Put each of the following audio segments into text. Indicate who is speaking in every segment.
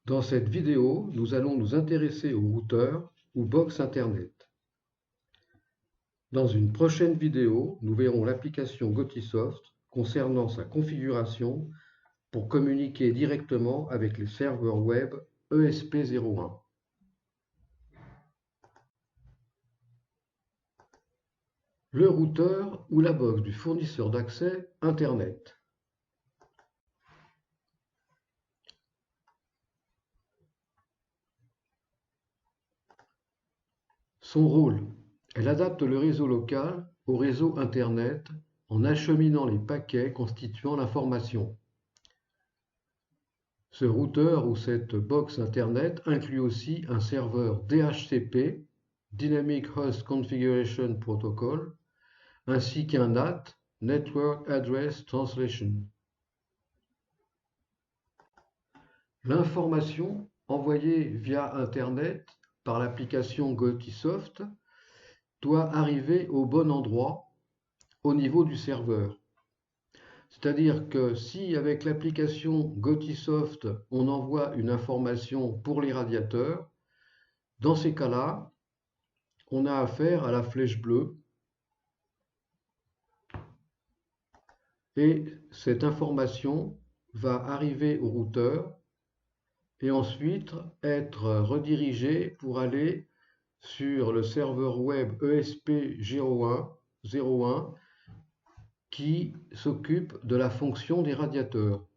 Speaker 1: Dans cette vidéo, nous allons nous intéresser au routeur ou box Internet. Dans une prochaine vidéo, nous verrons l'application Gotisoft concernant sa configuration pour communiquer directement avec les serveurs web ESP01. Le routeur ou la box du fournisseur d'accès Internet. Son rôle, elle adapte le réseau local au réseau Internet en acheminant les paquets constituant l'information. Ce routeur ou cette box Internet inclut aussi un serveur DHCP, Dynamic Host Configuration Protocol, ainsi qu'un NAT, Network Address Translation. L'information envoyée via Internet par l'application Gotisoft doit arriver au bon endroit au niveau du serveur. C'est-à-dire que si avec l'application Gotisoft on envoie une information pour les radiateurs, dans ces cas-là, on a affaire à la flèche bleue et cette information va arriver au routeur et ensuite être redirigée pour aller sur le serveur web ESP01 qui s'occupe de la fonction des radiateurs.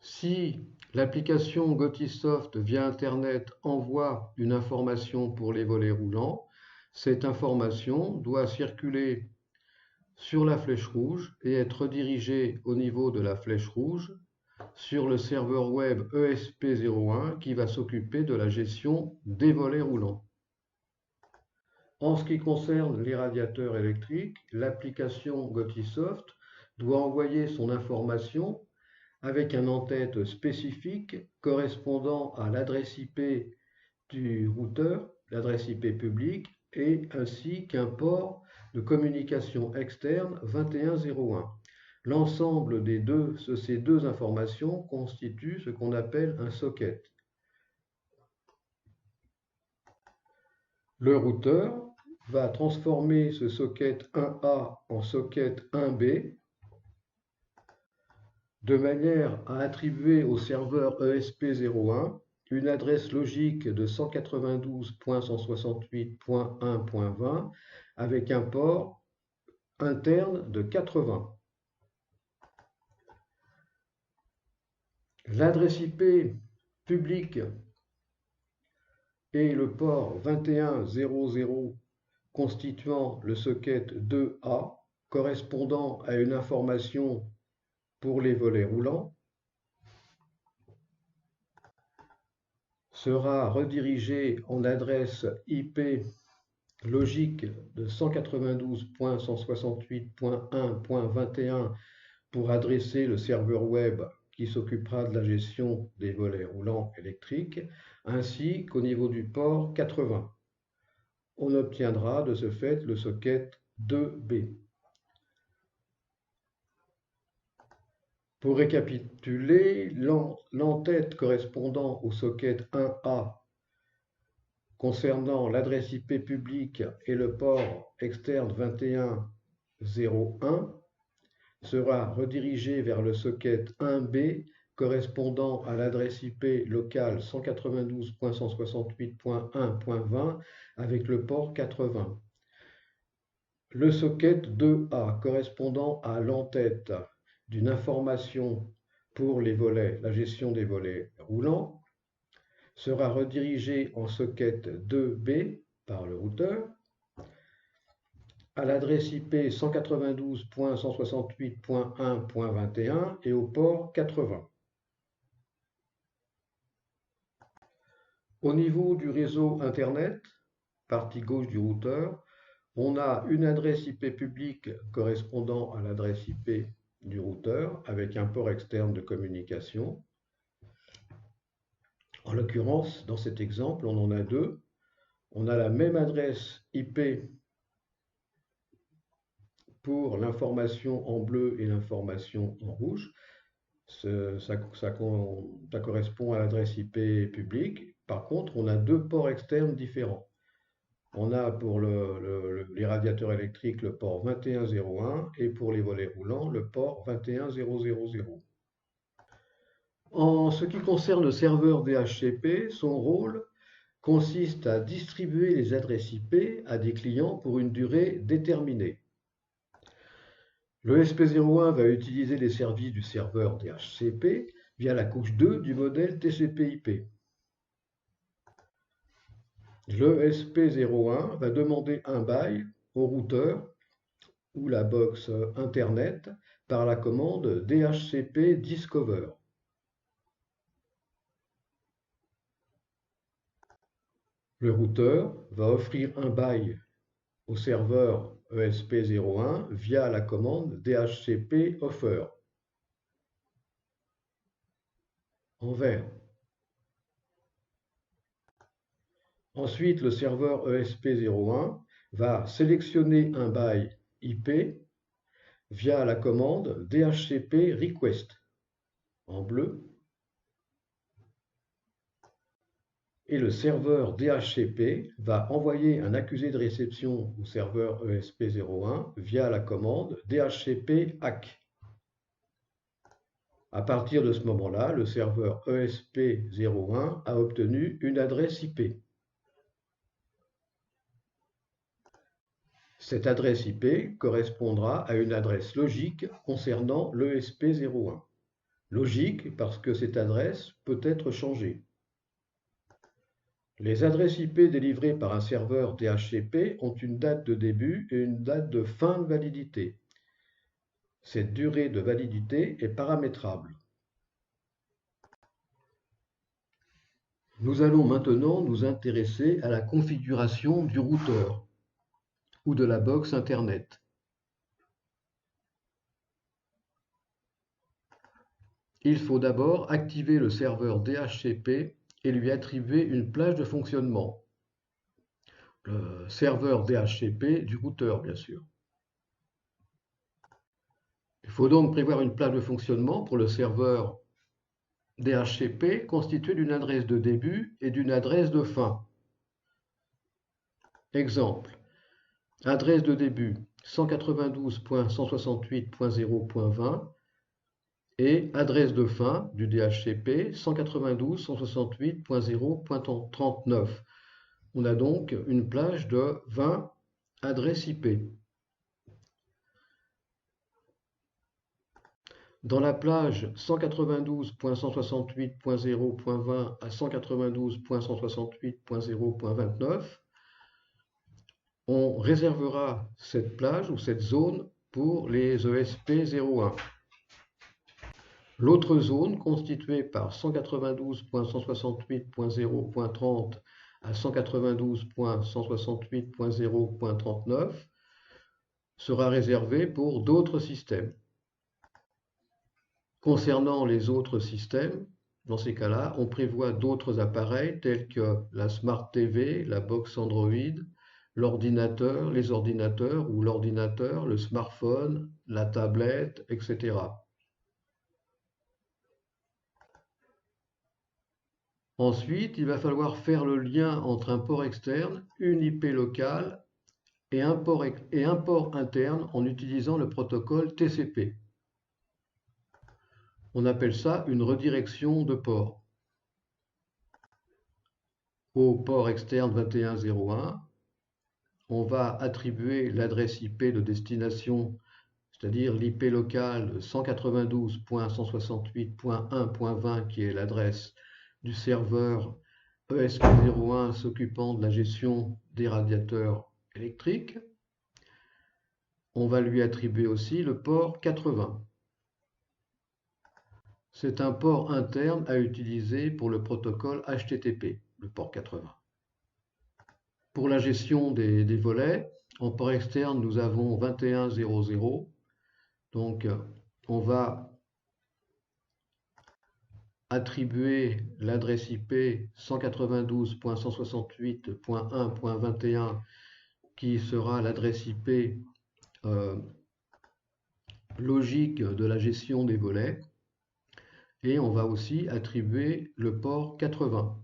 Speaker 1: Si l'application Gotisoft via Internet envoie une information pour les volets roulants, cette information doit circuler sur la flèche rouge et être redirigée au niveau de la flèche rouge sur le serveur web ESP01 qui va s'occuper de la gestion des volets roulants. En ce qui concerne les radiateurs électriques, l'application Gotisoft doit envoyer son information avec un en-tête spécifique correspondant à l'adresse IP du routeur, l'adresse IP publique, et ainsi qu'un port de communication externe 2101. L'ensemble de ces deux informations constitue ce qu'on appelle un socket. Le routeur va transformer ce socket 1A en socket 1B de manière à attribuer au serveur ESP01 une adresse logique de 192.168.1.20 avec un port interne de 80. L'adresse IP publique et le port 2100 constituant le socket 2A correspondant à une information pour les volets roulants sera redirigé en adresse IP logique de 192.168.1.21 pour adresser le serveur web qui s'occupera de la gestion des volets roulants électriques, ainsi qu'au niveau du port 80. On obtiendra de ce fait le socket 2B. Pour récapituler, l'en-tête correspondant au socket 1A concernant l'adresse IP publique et le port externe 2101 sera redirigé vers le socket 1B correspondant à l'adresse IP locale 192.168.1.20 avec le port 80. Le socket 2A correspondant à l'en-tête d'une information pour les volets, la gestion des volets roulants, sera redirigé en socket 2B par le routeur à l'adresse IP 192.168.1.21 et au port 80. Au niveau du réseau Internet, partie gauche du routeur, on a une adresse IP publique correspondant à l'adresse IP du routeur avec un port externe de communication. En l'occurrence, dans cet exemple, on en a deux. On a la même adresse IP pour l'information en bleu et l'information en rouge. Ça correspond à l'adresse IP publique. Par contre, on a deux ports externes différents. On a pour les radiateurs électriques le port 2101 et pour les volets roulants le port 21000. En ce qui concerne le serveur DHCP, son rôle consiste à distribuer les adresses IP à des clients pour une durée déterminée. Le SP01 va utiliser les services du serveur DHCP via la couche 2 du modèle TCP/IP. Le SP01 va demander un bail au routeur ou la box Internet par la commande DHCP Discover. Le routeur va offrir un bail au serveur ESP01 via la commande DHCP Offer en vert. Ensuite, le serveur ESP01 va sélectionner un bail IP via la commande DHCP Request en bleu. Et le serveur DHCP va envoyer un accusé de réception au serveur ESP01 via la commande DHCP ACK. À partir de ce moment-là, le serveur ESP01 a obtenu une adresse IP. Cette adresse IP correspondra à une adresse logique concernant l'ESP01. Logique parce que cette adresse peut être changée. Les adresses IP délivrées par un serveur DHCP ont une date de début et une date de fin de validité. Cette durée de validité est paramétrable. Nous allons maintenant nous intéresser à la configuration du routeur ou de la box Internet. Il faut d'abord activer le serveur DHCP et lui attribuer une plage de fonctionnement. Le serveur DHCP du routeur, bien sûr. Il faut donc prévoir une plage de fonctionnement pour le serveur DHCP constitué d'une adresse de début et d'une adresse de fin. Exemple, adresse de début 192.168.0.20 et adresse de fin du DHCP 192.168.0.39. On a donc une plage de 20 adresses IP. Dans la plage 192.168.0.20 à 192.168.0.29, on réservera cette plage ou cette zone pour les ESP01. L'autre zone, constituée par 192.168.0.30 à 192.168.0.39, sera réservée pour d'autres systèmes. Concernant les autres systèmes, dans ces cas-là, on prévoit d'autres appareils tels que la Smart TV, la box Android, l'ordinateur, les ordinateurs ou l'ordinateur, le smartphone, la tablette, etc. Ensuite, il va falloir faire le lien entre un port externe, une IP locale et un port interne en utilisant le protocole TCP. On appelle ça une redirection de port. Au port externe 2101, on va attribuer l'adresse IP de destination, c'est-à-dire l'IP locale 192.168.1.20 qui est l'adresse du serveur ESP01 s'occupant de la gestion des radiateurs électriques. On va lui attribuer aussi le port 80. C'est un port interne à utiliser pour le protocole HTTP, le port 80. Pour la gestion des volets, en port externe, nous avons 2100. Donc, on va attribuer l'adresse IP 192.168.1.21 qui sera l'adresse IP logique de la gestion des volets. et on va aussi attribuer le port 80.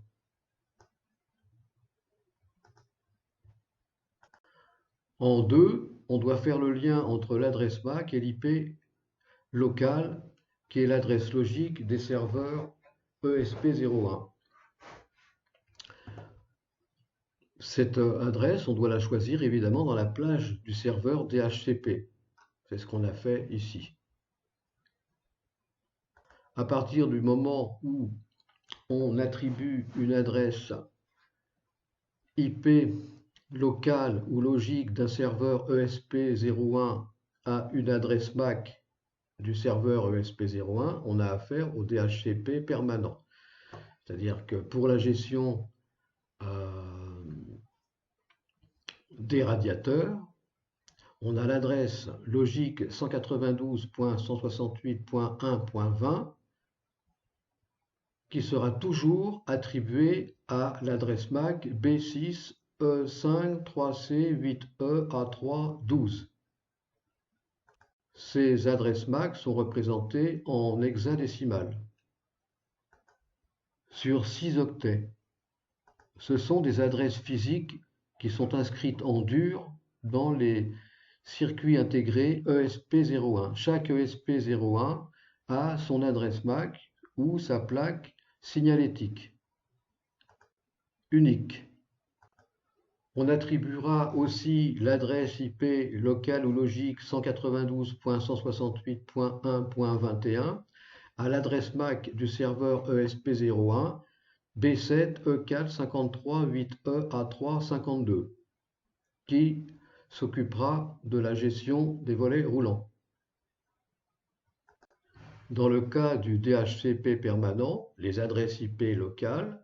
Speaker 1: En 2, on doit faire le lien entre l'adresse MAC et l'IP local, qui est l'adresse logique des serveurs ESP01. Cette adresse, on doit la choisir évidemment dans la plage du serveur DHCP. C'est ce qu'on a fait ici. À partir du moment où on attribue une adresse IP locale ou logique d'un serveur ESP01 à une adresse MAC du serveur ESP01, on a affaire au DHCP permanent. C'est-à-dire que pour la gestion des radiateurs, on a l'adresse logique 192.168.1.20 qui sera toujours attribuée à l'adresse MAC B6 E5 3C 8E A3 12. Ces adresses MAC sont représentées en hexadécimal sur 6 octets. Ce sont des adresses physiques qui sont inscrites en dur dans les circuits intégrés ESP01. Chaque ESP01 a son adresse MAC ou sa plaque signalétique unique. On attribuera aussi l'adresse IP locale ou logique 192.168.1.21 à l'adresse MAC du serveur ESP01 B7 E4 53 8E A3 52 qui s'occupera de la gestion des volets roulants. Dans le cas du DHCP permanent, les adresses IP locales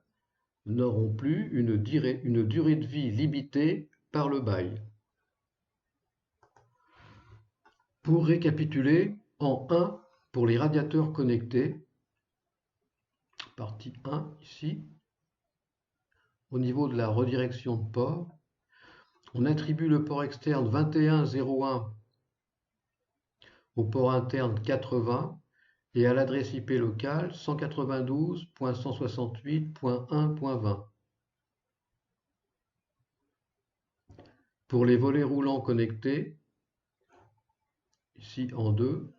Speaker 1: n'auront plus une durée de vie limitée par le bail. Pour récapituler, en 1, pour les radiateurs connectés, partie 1 ici, au niveau de la redirection de port, on attribue le port externe 2101 au port interne 80 et à l'adresse IP locale 192.168.1.20. Pour les volets roulants connectés, ici en 2,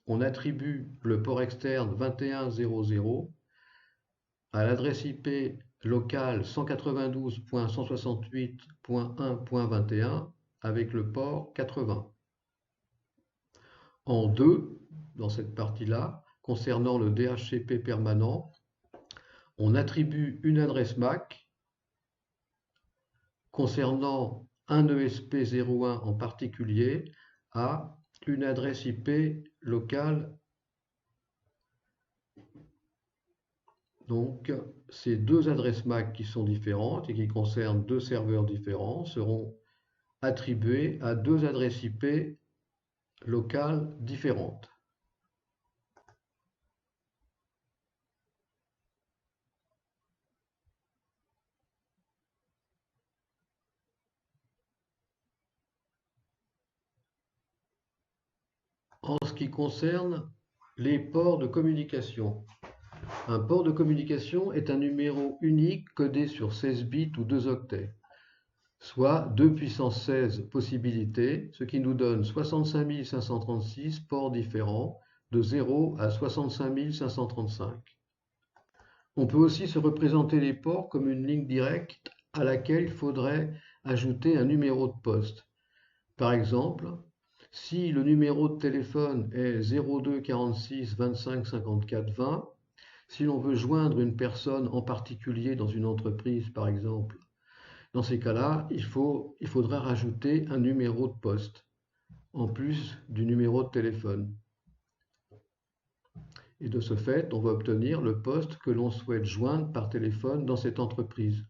Speaker 1: on attribue le port externe 2100 à l'adresse IP locale 192.168.1.21 avec le port 80. En 2, dans cette partie-là, concernant le DHCP permanent, on attribue une adresse MAC concernant un ESP01 en particulier à une adresse IP locale. Donc, ces deux adresses MAC qui sont différentes et qui concernent deux serveurs différents seront attribuées à deux adresses IP locales différentes. En ce qui concerne les ports de communication, un port de communication est un numéro unique codé sur 16 bits ou 2 octets, soit 2 puissance 16 possibilités, ce qui nous donne 65 536 ports différents de 0 à 65 535. On peut aussi se représenter les ports comme une ligne directe à laquelle il faudrait ajouter un numéro de poste. Par exemple, si le numéro de téléphone est 02 46 25 54 20, si l'on veut joindre une personne en particulier dans une entreprise, par exemple, dans ces cas-là, il faudra rajouter un numéro de poste, en plus du numéro de téléphone. Et de ce fait, on va obtenir le poste que l'on souhaite joindre par téléphone dans cette entreprise.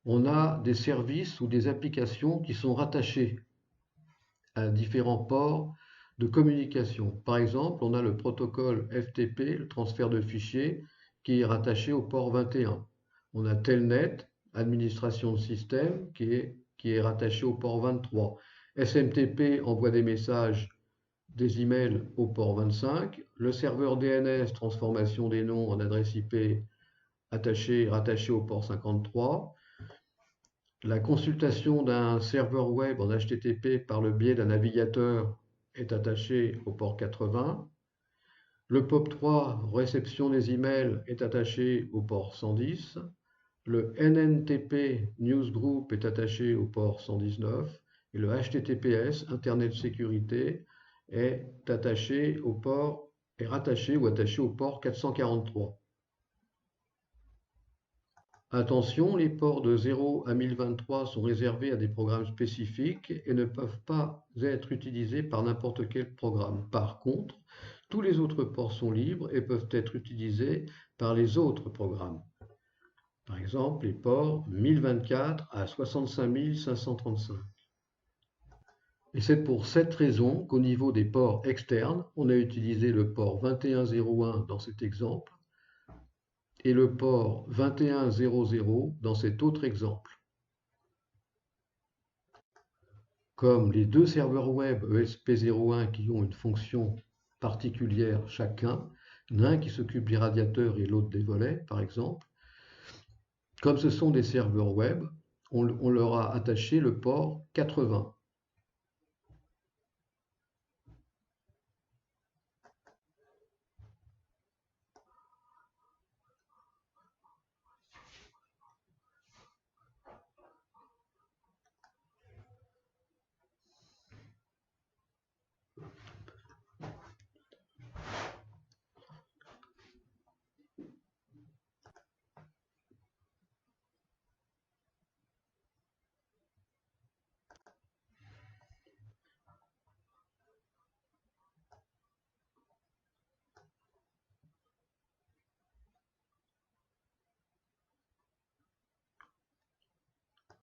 Speaker 1: On a des services ou des applications qui sont rattachés à différents ports de communication. Par exemple, on a le protocole FTP, le transfert de fichiers, qui est rattaché au port 21. On a Telnet, administration de système, qui est rattaché au port 23. SMTP envoie des messages des emails au port 25, le serveur DNS, transformation des noms en adresse IP rattaché au port 53, la consultation d'un serveur web en HTTP par le biais d'un navigateur est attachée au port 80, le POP3, réception des emails, est attaché au port 110, le NNTP Newsgroup est attaché au port 119 et le HTTPS Internet Sécurité est rattaché au port 443. Attention, les ports de 0 à 1023 sont réservés à des programmes spécifiques et ne peuvent pas être utilisés par n'importe quel programme. Par contre, tous les autres ports sont libres et peuvent être utilisés par les autres programmes. Par exemple, les ports 1024 à 65 535. Et c'est pour cette raison qu'au niveau des ports externes, on a utilisé le port 2101 dans cet exemple et le port 2100 dans cet autre exemple. Comme les deux serveurs web ESP01 qui ont une fonction particulière chacun, l'un qui s'occupe des radiateurs et l'autre des volets, par exemple, comme ce sont des serveurs web, on leur a attaché le port 80.